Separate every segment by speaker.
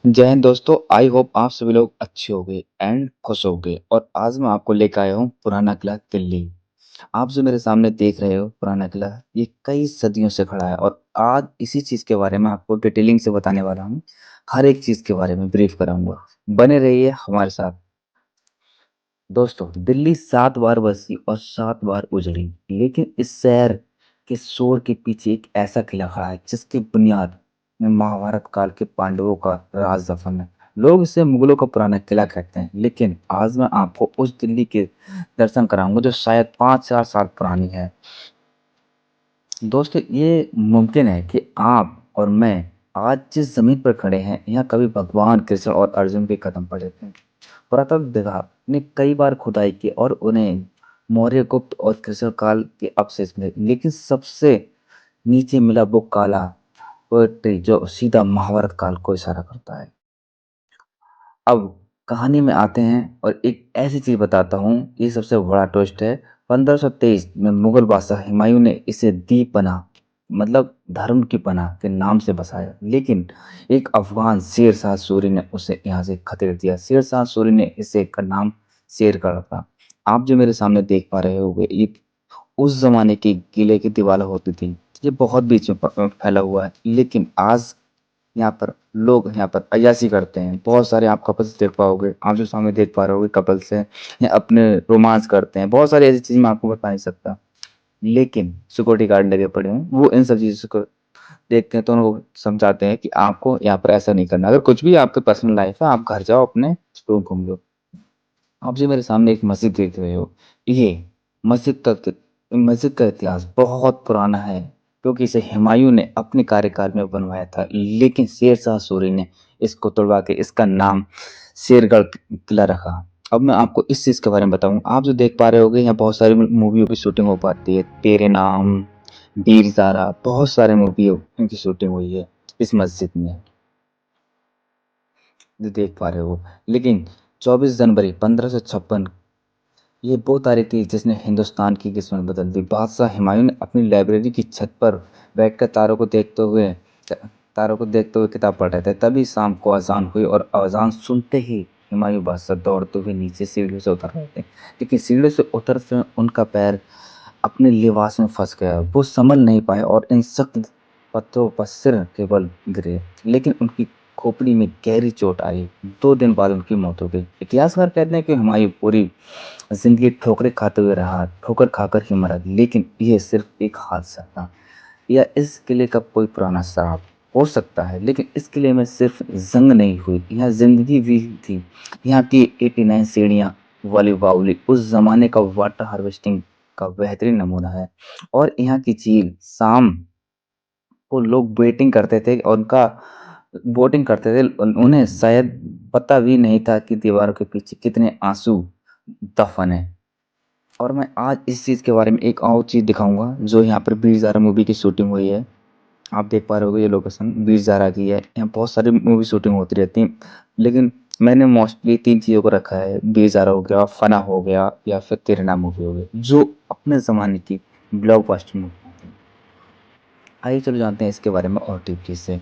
Speaker 1: जय हिंद दोस्तों। I hope आप सभी लोग अच्छे होंगे एंड खुश होंगे। और आज मैं आपको लेकर आया हूँ पुराना किला दिल्ली। आप जो मेरे सामने देख रहे हो पुराना किला, ये कई सदियों से खड़ा है और आज इसी चीज के बारे में आपको डिटेलिंग से बताने वाला हूँ। हर एक चीज के बारे में ब्रीफ कराऊंगा। बने रहिए हमारे साथ। दोस्तों, दिल्ली 7 बार बसी और 7 बार उजड़ी, लेकिन इस शहर के शोर के पीछे एक ऐसा किला खड़ा है जिसकी बुनियाद में महाभारत काल के पांडवों का राज दफन है। लोग इसे मुगलों का पुराना किला कहते हैं, लेकिन आज मैं आपको उस दिल्ली के दर्शन कराऊंगा जो शायद 5,000 साल पुरानी है। दोस्तों, ये मुमकिन है कि आप और मैं आज जिस जमीन पर खड़े हैं, यहाँ कभी भगवान कृष्ण और अर्जुन के कदम पड़े थे। पुरातत्व विभाग ने कई बार खुदाई की और उन्हें मौर्य, गुप्त और कृष्ण काल के अवशेष मिले, लेकिन सबसे नीचे मिला वो काला पोएट्री जो सीधा महाभारत काल को इशारा करता है। अब कहानी में आते हैं और एक ऐसी चीज बताता हूँ, ये सबसे बड़ा ट्विस्ट है। 1523 में मुगल बादशाह हुमायूं ने इसे दीप पनाह, मतलब धर्म की पनाह के नाम से बसाया, लेकिन एक अफगान शेर शाह सूरी ने उसे यहाँ से खदेड़ दिया। शेर शाह सूरी ने इसे का नाम शेर कर रखा। आप जो मेरे सामने देख पा रहे होगे, ये उस जमाने की किले की दीवार होती थी। ये बहुत बीच में फैला हुआ है, लेकिन आज यहाँ पर लोग यहाँ पर अय्याशी करते हैं। बहुत सारे आप कपल्स देख पाओगे, आप जो सामने देख पा रहे होगे कपल्स हैं, या अपने रोमांस करते हैं। बहुत सारी ऐसी चीज मैं आपको बता नहीं सकता, लेकिन सिक्योरिटी गार्ड लगे पड़े हैं, वो इन सब चीजों को देखते हैं तो वो समझाते हैं कि आपको यहाँ पर ऐसा नहीं करना। अगर कुछ भी आपके पर्सनल लाइफ है, आप घर जाओ, अपने रूम घूम लो। आप जो मेरे सामने एक मस्जिद देख रहे हो, ये मस्जिद का मस्जिद का इतिहास बहुत पुराना है, क्योंकि इसे हुमायूं ने अपने कार्यकाल में बनवाया था, लेकिन शेर शाह सूरी ने इसको तोड़वा के इसका नाम शेरगढ़ किला रखा। अब मैं आपको इस चीज के बारे में बताऊं। आप जो देख पा रहे होगे, यहाँ बहुत सारी मूवियों की शूटिंग हो पाती है। तेरे नाम, वीर ज़ारा, बहुत सारे मूवियों की शूटिंग हुई है इस मस्जिद में, जो देख पा रहे हो। लेकिन 24 जनवरी 1556, ये वो तारीख थी जिसने हिंदुस्तान की किस्मत बदल दी। बादशाह हुमायूं ने अपनी लाइब्रेरी की छत पर बैठकर तारों को देखते हुए किताब पढ़ रहे थे। तभी शाम को अजान हुई और अजान सुनते ही हुमायूं बादशाह दौड़ते हुए नीचे सीढ़ियों से उतर रहे थे, लेकिन सीढ़ियों से उतरते समय उनका पैर अपने लिबास में फंस गया। वो संभल नहीं पाए और इन सख्त पत्थरों पर सिर के बल गिरे, लेकिन उनकी खोपड़ी में गहरी चोट आई। 2 दिन बाद उनकी मौत हो गई। इतिहासकार कहते हैं कि हुमायूं पूरी जिंदगी ठोकरें खाते हुए रहा, ठोकर खाकर ही मरा, लेकिन ये सिर्फ एक हादसा था या इस किले का कोई पुराना श्राप हो सकता है। लेकिन इस किले में सिर्फ जंग नहीं हुई, यहाँ जिंदगी भी थी। यहाँ की 89 सीढ़ियाँ वाली बावली उस जमाने का वाटर हार्वेस्टिंग का बेहतरीन नमूना है। और यहाँ की झील शाम को लोग वेटिंग करते थे और उनका बोटिंग करते थे। उन्हें शायद पता भी नहीं था कि दीवारों के पीछे कितने आंसू दफन है। और मैं आज इस चीज़ के बारे में एक और चीज़ दिखाऊंगा, जो यहाँ पर वीर ज़ारा मूवी की शूटिंग हुई है। आप देख पा रहे होगे, ये लोकेशन वीर ज़ारा की है। यहाँ बहुत सारी मूवी शूटिंग होती रहती है, लेकिन मैंने मोस्टली 3 चीज़ों को रखा है। वीर ज़ारा हो गया, फना हो गया, या फिर तेरे नाम मूवी हो गई, जो अपने ज़माने की ब्लॉकबस्टर मूवी थी। आइए चलो जानते हैं इसके बारे में और डीपली से।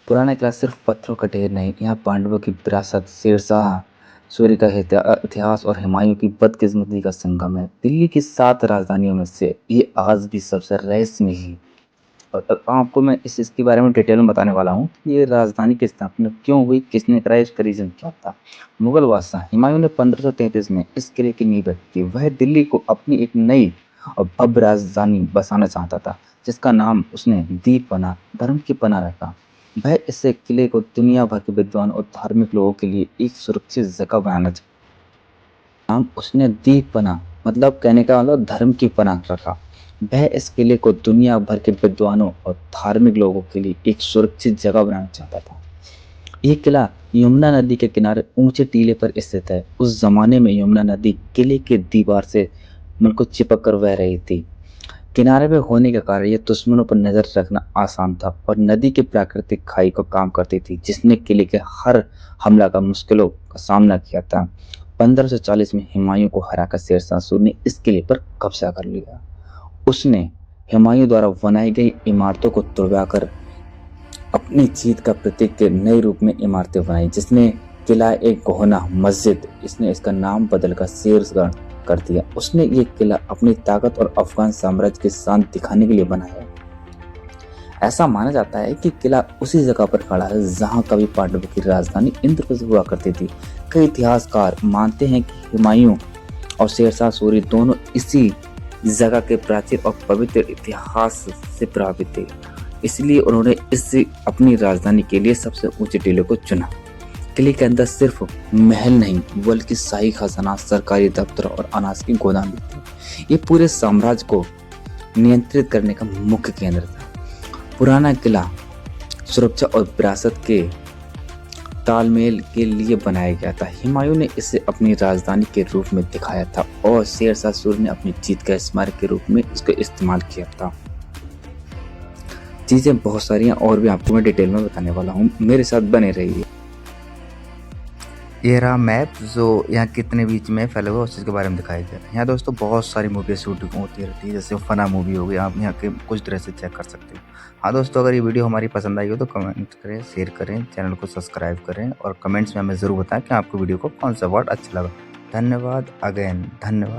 Speaker 1: पुराना किला सिर्फ पत्थरों का ढेर नहीं, यहाँ पांडवों की विरासत, शेरशाह सूरी का इतिहास और हुमायूं की बदकिस्मती का संगम है। दिल्ली की 7 राजधानियों में से ये आज भी सबसे रहस्यमय है। और अब आपको मैं इसके बारे में डिटेल में बताने वाला हूँ। ये राजधानी की स्थापना क्यों हुई, किसने कराई, इसका रीजन क्या था। मुगल बादशाह हुमायूं ने 1533 में इस किले की नींव रखी थी। वह दिल्ली को अपनी एक नई और भव्य राजधानी बसाना चाहता था, जिसका नाम उसने दीप पनाह, धर्म की पनाह रखा। वह इस किले को दुनिया भर के विद्वान और धार्मिक लोगों के लिए एक सुरक्षित जगह बनाना चाहता। नाम उसने दीप पनाह, मतलब कहने का मतलब धर्म की पनाह रखा। वह इस किले को दुनिया भर के विद्वानों और धार्मिक लोगों के लिए एक सुरक्षित जगह बनाना चाहता था। ये किला यमुना नदी के किनारे ऊंचे टीले पर स्थित है। उस जमाने में यमुना नदी किले के दीवार से बिल्कुल चिपक कर बह रही थी। किनारे पे होने के कारण ये दुश्मनों पर नजर रखना आसान था और नदी की प्राकृतिक खाई का काम करती थी, जिसने किले के हर हमला का मुश्किलों का सामना किया था। 1540 में हुमायूं को हराकर शेर शाह सूरी ने इस किले पर कब्जा कर लिया। उसने हुमायूं द्वारा बनाई गई इमारतों को तुड़वाकर अपनी जीत का प्रतीक के नए रूप में इमारतें बनाई, जिसने किला एक कोहना मस्जिद, इसने इसका नाम बदलकर शेरगढ़ कर दिया। उसने ये किला अपनी ताकत और अफगान साम्राज्य की शान दिखाने के लिए बनाया। ऐसा माना जाता है कि किला उसी जगह पर खड़ा है जहां कभी पांडवों की राजधानी इंद्रप्रस्थ हुआ करती थी। कई इतिहासकार मानते हैं कि हुमायूं और शेरशाह सूरी दोनों इसी जगह के प्राचीन और पवित्र इतिहास से प्रभावित थे, इसलिए उन्होंने इसे अपनी राजधानी के लिए सबसे ऊंचे टीले को चुना। किले के अंदर सिर्फ महल नहीं बल्कि शाही खजाना, सरकारी दफ्तर और अनाज की गोदाम भी थी। ये पूरे साम्राज्य को नियंत्रित करने का मुख्य केंद्र था। पुराना किला सुरक्षा और विरासत के तालमेल के लिए बनाया गया था। हुमायूं ने इसे अपनी राजधानी के रूप में दिखाया था और शेरशाह सूरी ने अपनी जीत का स्मारक के रूप में इसका इस्तेमाल किया था। चीजें बहुत सारी हैं और भी आपको मैं डिटेल में बताने वाला हूँ, मेरे साथ बने रहिए।
Speaker 2: ये रहा मैप जो यहाँ कितने बीच में फैले हुए उस चीज़ के बारे में दिखाया गया है। यहाँ दोस्तों बहुत सारी मूवी शूटिंग होती रहती है, जैसे फना मूवी हो गई, आप यहाँ के कुछ तरह से चेक कर सकते हो। हाँ दोस्तों, अगर ये वीडियो हमारी पसंद आई हो तो कमेंट करें, शेयर करें, चैनल को सब्सक्राइब करें और कमेंट्स में हमें ज़रूर बताएं कि आपको वीडियो को कौन सा वर्ड अच्छा लगा। धन्यवाद अगेन, धन्यवाद।